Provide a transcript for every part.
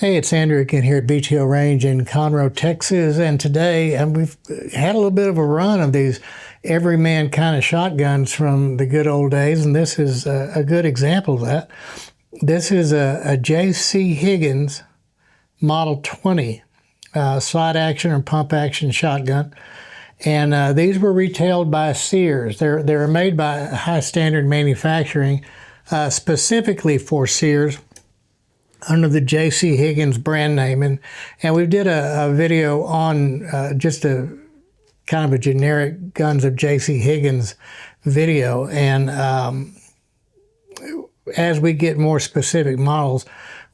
Hey, it's Andrew again here at BTO Range in Conroe, Texas, and today we've had a little bit of a run of these everyman kind of shotguns from the good old days, and this is a good example of that. This is a JC Higgins Model 20 slide action or pump action shotgun, and these were retailed by Sears. They're made by High Standard Manufacturing, specifically for Sears, under the JC Higgins brand name. And we did a video on just a kind of a generic guns of JC Higgins video. And as we get more specific models,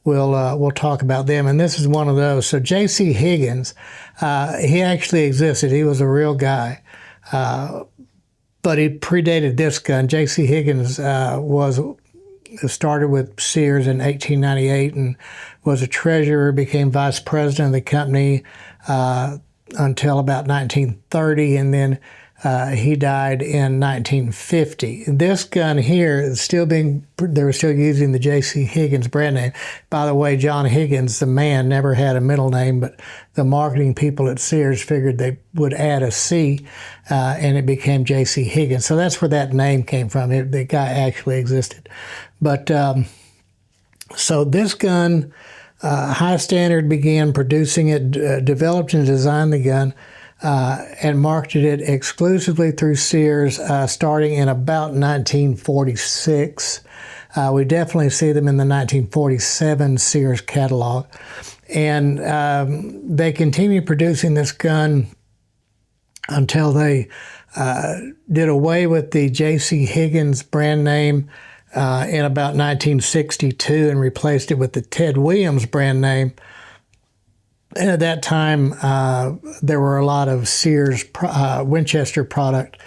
we'll talk about them. And this is one of those. So JC Higgins, he actually existed. He was a real guy. But he predated this gun. JC Higgins started with Sears in 1898 and was a treasurer, became vice president of the company until about 1930, and then he died in 1950. This gun here is still they were still using the JC Higgins brand name. By the way, John Higgins, the man, never had a middle name, but the marketing people at Sears figured they would add a C, and it became JC Higgins. So that's where that name came from. The guy actually existed. But so this gun, High Standard began producing it, developed and designed the gun, and marketed it exclusively through Sears starting in about 1946. We definitely see them in the 1947 Sears catalog. And they continued producing this gun until they did away with the JC Higgins brand name in about 1962 and replaced it with the Ted Williams brand name. And at that time, there were a lot of Sears Winchester product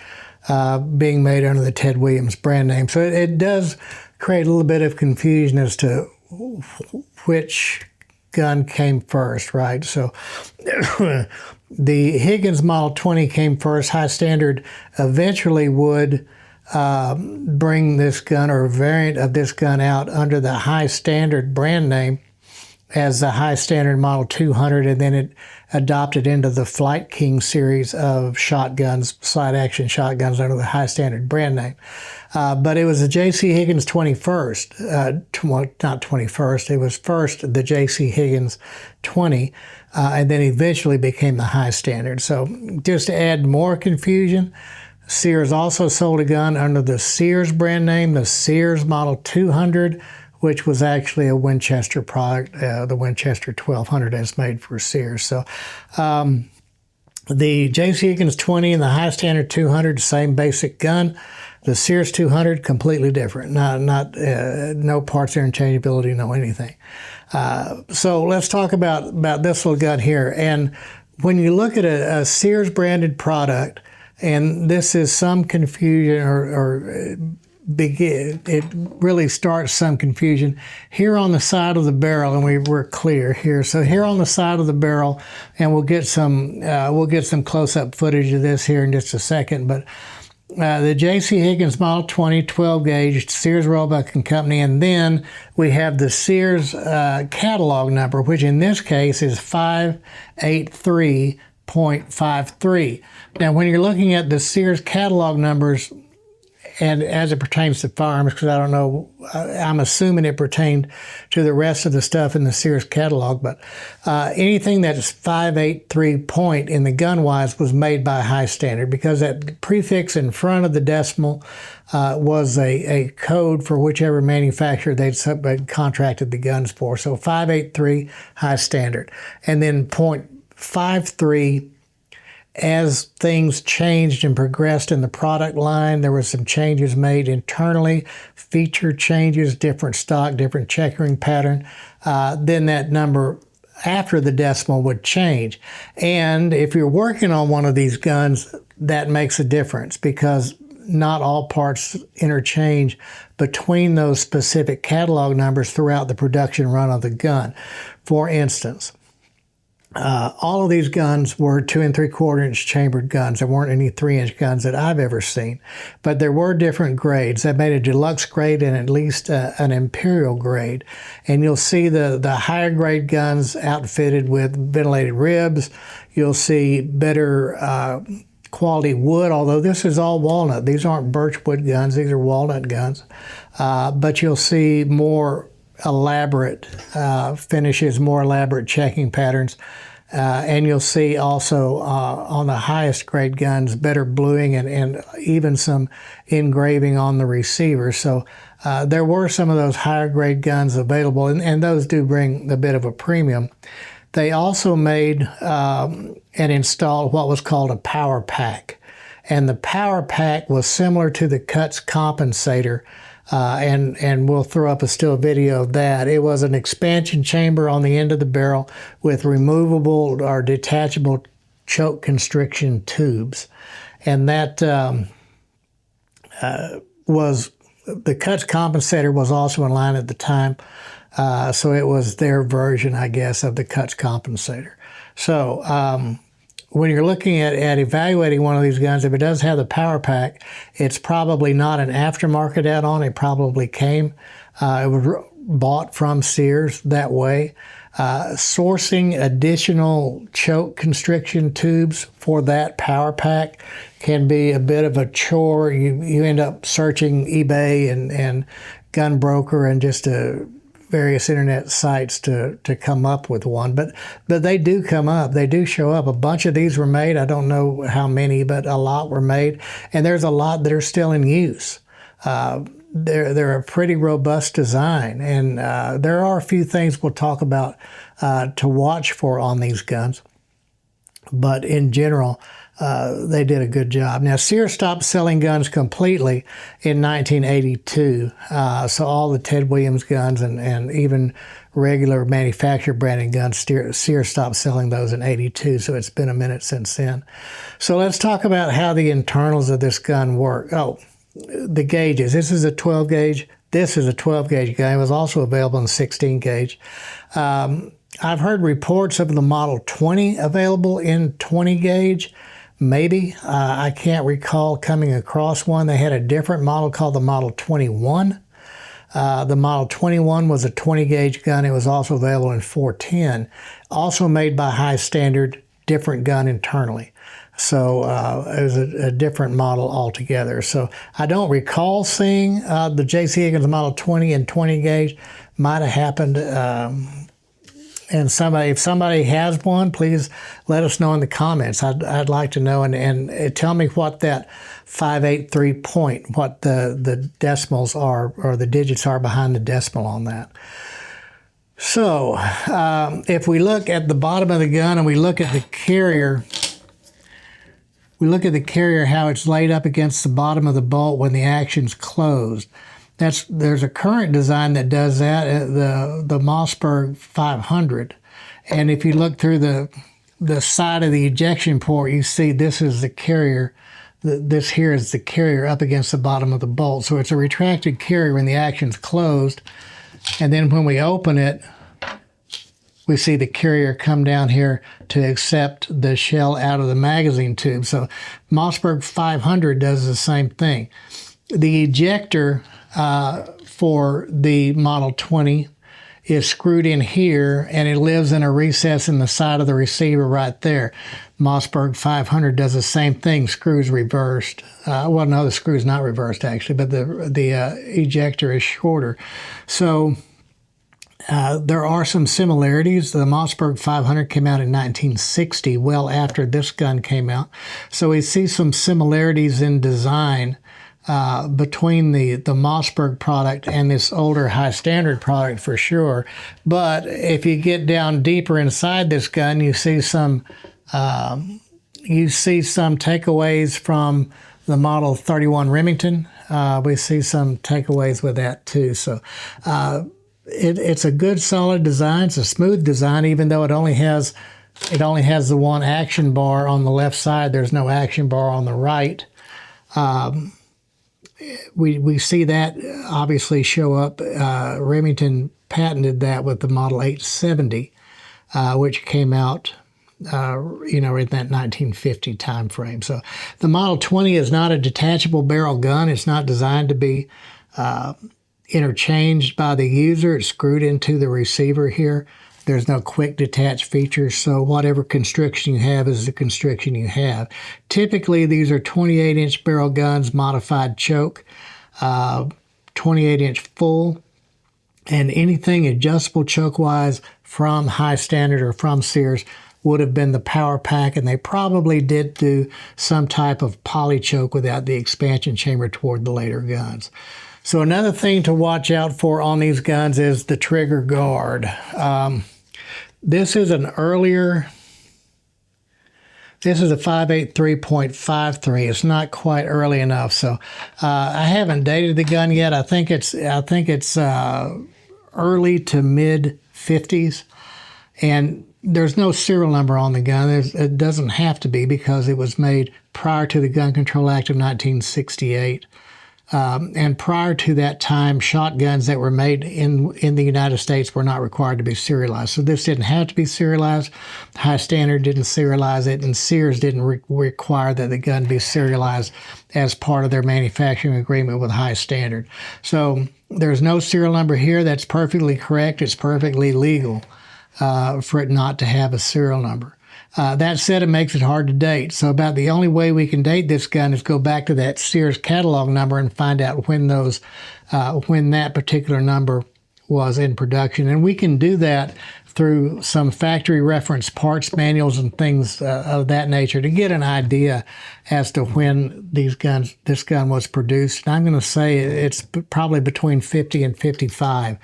being made under the Ted Williams brand name. So it does create a little bit of confusion as to which gun came first, right? So the Higgins Model 20 came first. High Standard eventually would bring this gun or a variant of this gun out under the High Standard brand name as the High Standard Model 200, and then it adopted into the Flight King series of shotguns, slide action shotguns under the High Standard brand name. But it was the JC Higgins 21st, not 21st, it was first the JC Higgins 20, and then eventually became the High Standard. So just to add more confusion, Sears also sold a gun under the Sears brand name, the Sears Model 200, which was actually a Winchester product, the Winchester 1200 as made for Sears. So the JC Higgins 20 and the High Standard 200, same basic gun. The Sears 200, completely different. No parts interchangeability, no anything. So let's talk about this little gun here. And when you look at a Sears branded product, and this is some confusion it really starts some confusion here on the side of the barrel, and we're clear here. So here on the side of the barrel, and we'll get some close-up footage of this here in just a second. But the JC Higgins Model 20 12 gauge Sears Roebuck and Company, and then we have the Sears catalog number, which in this case is 583.53. Now, when you're looking at the Sears catalog numbers, and as it pertains to firearms, because I don't know, I'm assuming it pertained to the rest of the stuff in the Sears catalog, but anything that is 583 point in the gun-wise was made by High Standard, because that prefix in front of the decimal was a code for whichever manufacturer they'd contracted the guns for. So 583 High Standard. And then .53, as things changed and progressed in the product line, there were some changes made internally, feature changes, different stock, different checkering pattern. Then that number after the decimal would change. And if you're working on one of these guns, that makes a difference, because not all parts interchange between those specific catalog numbers throughout the production run of the gun. For instance, All of these guns were 2 3/4 inch chambered guns. There weren't any 3-inch guns that I've ever seen, but there were different grades. They made a deluxe grade and at least an imperial grade. And you'll see the higher grade guns outfitted with ventilated ribs. You'll see better quality wood, although this is all walnut. These aren't birchwood guns, these are walnut guns. But you'll see more elaborate finishes, more elaborate checking patterns. And you'll see also on the highest grade guns better bluing and even some engraving on the receiver. So there were some of those higher grade guns available, and those do bring a bit of a premium. They also made and installed what was called a power pack. And the power pack was similar to the cuts compensator. And we'll throw up a still video of that. It was an expansion chamber on the end of the barrel with removable or detachable choke constriction tubes. And that was, the cuts compensator was also in line at the time. So it was their version, I guess, of the cuts compensator. So when you're looking at evaluating one of these guns, if it does have the power pack, it's probably not an aftermarket add-on. It probably came. It was bought from Sears that way. Sourcing additional choke constriction tubes for that power pack can be a bit of a chore. You end up searching eBay and Gun Broker and just various internet sites to come up with one, but they do come up. They do show up. A bunch of these were made. I don't know how many, but a lot were made, and there's a lot that are still in use. They're a pretty robust design, and there are a few things we'll talk about to watch for on these guns, but in general, they did a good job. Now, Sears stopped selling guns completely in 1982. So all the Ted Williams guns and even regular manufacturer branded guns, Sears stopped selling those in 82. So it's been a minute since then. So let's talk about how the internals of this gun work. Oh, the gauges. This is a 12 gauge. This is a 12 gauge gun. It was also available in 16 gauge. I've heard reports of the Model 20 available in 20 gauge. Maybe. I can't recall coming across one. They had a different model called the Model 21. The Model 21 was a 20 gauge gun. It was also available in 410. Also made by High Standard, different gun internally. So it was a different model altogether. So I don't recall seeing the JC Higgins Model 20 and 20 gauge. Might have happened. And if somebody has one, please let us know in the comments. I'd like to know and tell me what that 583 point, what the decimals are or the digits are behind the decimal on that. So if we look at the bottom of the gun and we look at the carrier, how it's laid up against the bottom of the bolt when the action's closed. There's a current design that does that, the Mossberg 500. And if you look through the side of the ejection port, you see this is the carrier. This here is the carrier up against the bottom of the bolt. So it's a retracted carrier when the action's closed. And then when we open it, we see the carrier come down here to accept the shell out of the magazine tube. So Mossberg 500 does the same thing. The ejector for the Model 20 is screwed in here, and it lives in a recess in the side of the receiver right there. Mossberg 500 does the same thing, screws reversed. Well, no, the screw's not reversed actually, but the ejector is shorter. So there are some similarities. The Mossberg 500 came out in 1960, well after this gun came out. So we see some similarities in design between the Mossberg product and this older High Standard product for sure. But if you get down deeper inside this gun, you see some takeaways from the Model 31 Remington. We see some takeaways with that too. So it's a good solid design. It's a smooth design, even though it only has the one action bar on the left side. There's no action bar on the right. We see that obviously show up. Remington patented that with the Model 870, which came out you know, in that 1950 time frame. So the Model 20 is not a detachable barrel gun. It's not designed to be interchanged by the user. It's screwed into the receiver here. There's no quick detach features, so whatever constriction you have is the constriction you have. Typically, these are 28-inch barrel guns, modified choke, 28-inch full, and anything adjustable choke-wise from High Standard or from Sears would have been the power pack, and they probably did do some type of poly choke without the expansion chamber toward the later guns. So another thing to watch out for on these guns is the trigger guard. This is an earlier, this is a 583.53. It's not quite early enough, so I haven't dated the gun yet. I think it's early to mid 50s, and there's no serial number on the gun. It doesn't have to be because it was made prior to the Gun Control Act of 1968. And prior to that time, shotguns that were made in the United States were not required to be serialized. So this didn't have to be serialized. High Standard didn't serialize it, and Sears didn't require that the gun be serialized as part of their manufacturing agreement with High Standard. So there's no serial number here. That's perfectly correct. It's perfectly legal for it not to have a serial number. That said, it makes it hard to date. So about the only way we can date this gun is go back to that Sears catalog number and find out when that particular number was in production. And we can do that through some factory reference parts manuals and things of that nature to get an idea as to when this gun was produced. And I'm going to say it's probably between 50 and 55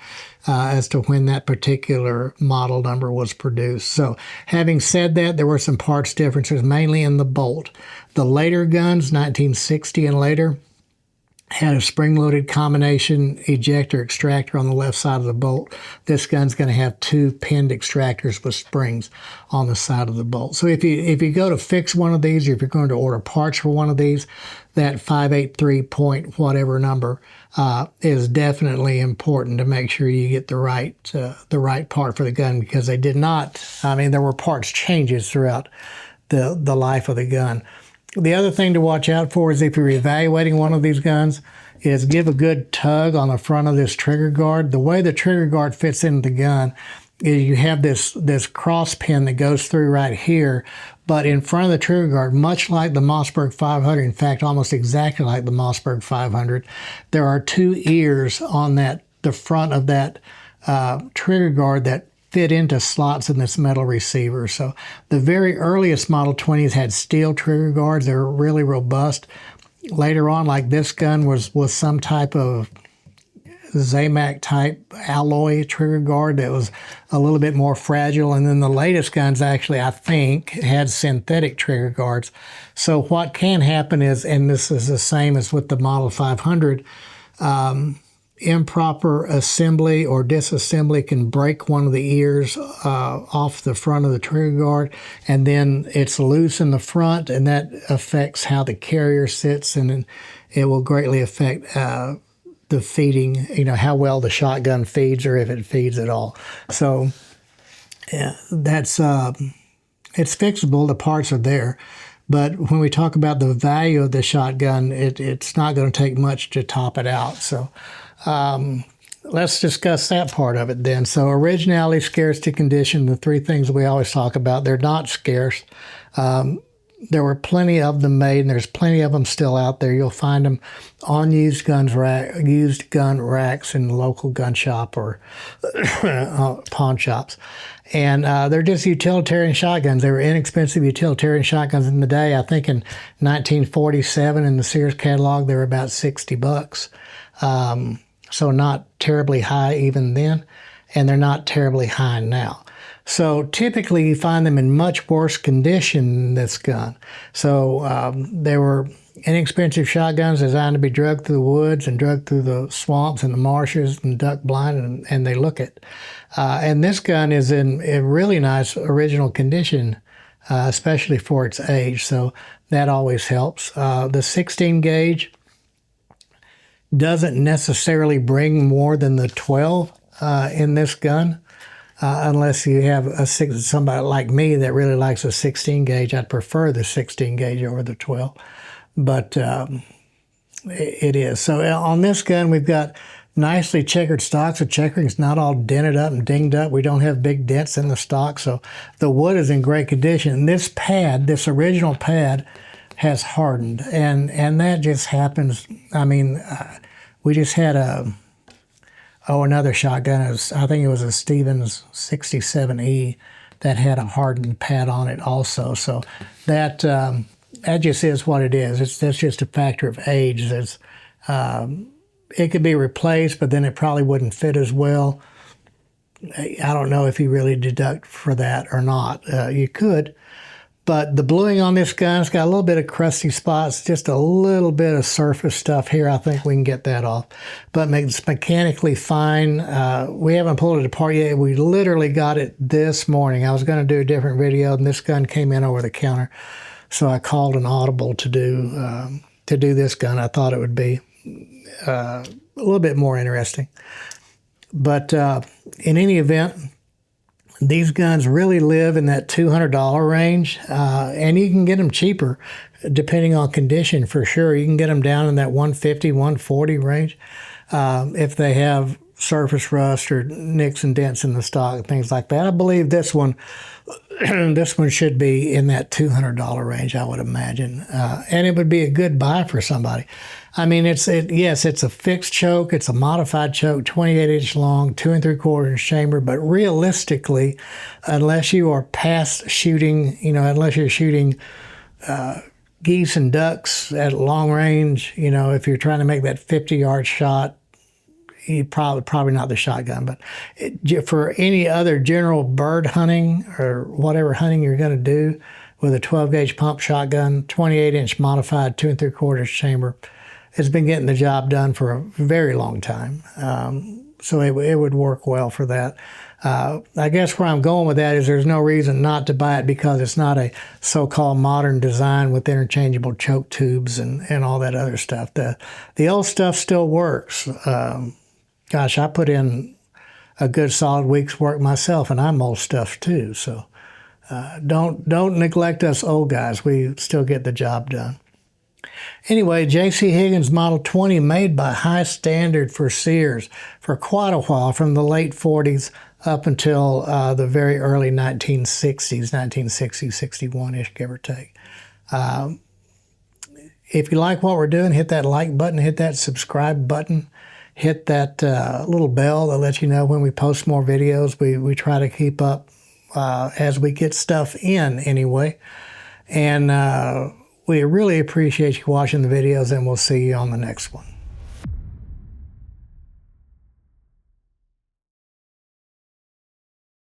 as to when that particular model number was produced. So having said that, there were some parts differences, mainly in the bolt. The later guns, 1960 and later, had a spring-loaded combination ejector extractor on the left side of the bolt. This gun's going to have two pinned extractors with springs on the side of the bolt. So if you go to fix one of these, or if you're going to order parts for one of these, that 583 point whatever number is definitely important to make sure you get the right part for the gun, because they did not. I mean, there were parts changes throughout the life of the gun. The other thing to watch out for is if you're evaluating one of these guns is give a good tug on the front of this trigger guard. The way the trigger guard fits into the gun is you have this cross pin that goes through right here, but in front of the trigger guard, much like the Mossberg 500, in fact, almost exactly like the Mossberg 500, there are two ears on the front of that trigger guard that fit into slots in this metal receiver. So the very earliest Model 20s had steel trigger guards. They were really robust. Later on, like this gun was some type of Zamac type alloy trigger guard that was a little bit more fragile. And then the latest guns actually, I think, had synthetic trigger guards. So what can happen is, and this is the same as with the Model 500, improper assembly or disassembly can break one of the ears off the front of the trigger guard, and then it's loose in the front, and that affects how the carrier sits, and it will greatly affect the feeding, how well the shotgun feeds, or if it feeds at all. So that's it's fixable. The parts are there. But when we talk about the value of the shotgun, it's not going to take much to top it out. So let's discuss that part of it then. So originality, scarcity, condition, the three things we always talk about, they're not scarce. There were plenty of them made, and there's plenty of them still out there. You'll find them on used gun racks in the local gun shop or pawn shops. And they're just utilitarian shotguns. They were inexpensive utilitarian shotguns in the day. I think in 1947 in the Sears catalog, they were about $60. So not terribly high even then, and they're not terribly high now. So typically you find them in much worse condition than this gun. So they were inexpensive shotguns designed to be drugged through the woods and drugged through the swamps and the marshes and duck blind, and they look it. And this gun is in really nice original condition, especially for its age. So that always helps. The 16 gauge doesn't necessarily bring more than the 12 in this gun. unless you have somebody like me that really likes a 16 gauge. I'd prefer the 16 gauge over the 12, but it is. So on this gun, we've got nicely checkered stock. So checkering's not all dented up and dinged up. We don't have big dents in the stock, so the wood is in great condition. And this pad, this original pad, has hardened, and that just happens. I mean, we just had another shotgun. I think it was a Stevens 67E that had a hardened pad on it also. So that just is what it is. That's just a factor of age. It could be replaced, but then it probably wouldn't fit as well. I don't know if you really deduct for that or not. You could. But the bluing on this gun's got a little bit of crusty spots, just a little bit of surface stuff here. I think we can get that off. But it's mechanically fine. We haven't pulled it apart yet. We literally got it this morning. I was going to do a different video, and this gun came in over the counter. So I called an audible to do this gun. I thought it would be a little bit more interesting. But in any event, these guns really live in that $200 range, and you can get them cheaper depending on condition for sure. You can get them down in that $150, $140 range if they have surface rust or nicks and dents in the stock, things like that. I believe this one should be in that $200 range, I would imagine, and it would be a good buy for somebody. I mean, yes, it's a fixed choke, it's a modified choke, 28-inch long, 2 3/4-inch chamber, but realistically, unless you are past shooting, unless you're shooting geese and ducks at long range, if you're trying to make that 50-yard shot, you probably not the shotgun, but for any other general bird hunting or whatever hunting you're going to do with a 12-gauge pump shotgun, 28-inch modified 2 3/4-inch chamber, it's been getting the job done for a very long time. So it would work well for that. I guess where I'm going with that is there's no reason not to buy it because it's not a so-called modern design with interchangeable choke tubes and all that other stuff. The old stuff still works. Gosh, I put in a good solid week's work myself, and I'm old stuff too. So don't neglect us old guys. We still get the job done. Anyway, JC Higgins Model 20, made by High Standard for Sears for quite a while, from the late 40s up until the very early 1960s, 61-ish, give or take. If you like what we're doing, hit that like button, hit that subscribe button, hit that little bell that lets you know when we post more videos. We try to keep up as we get stuff in anyway. And we really appreciate you watching the videos, and we'll see you on the next one.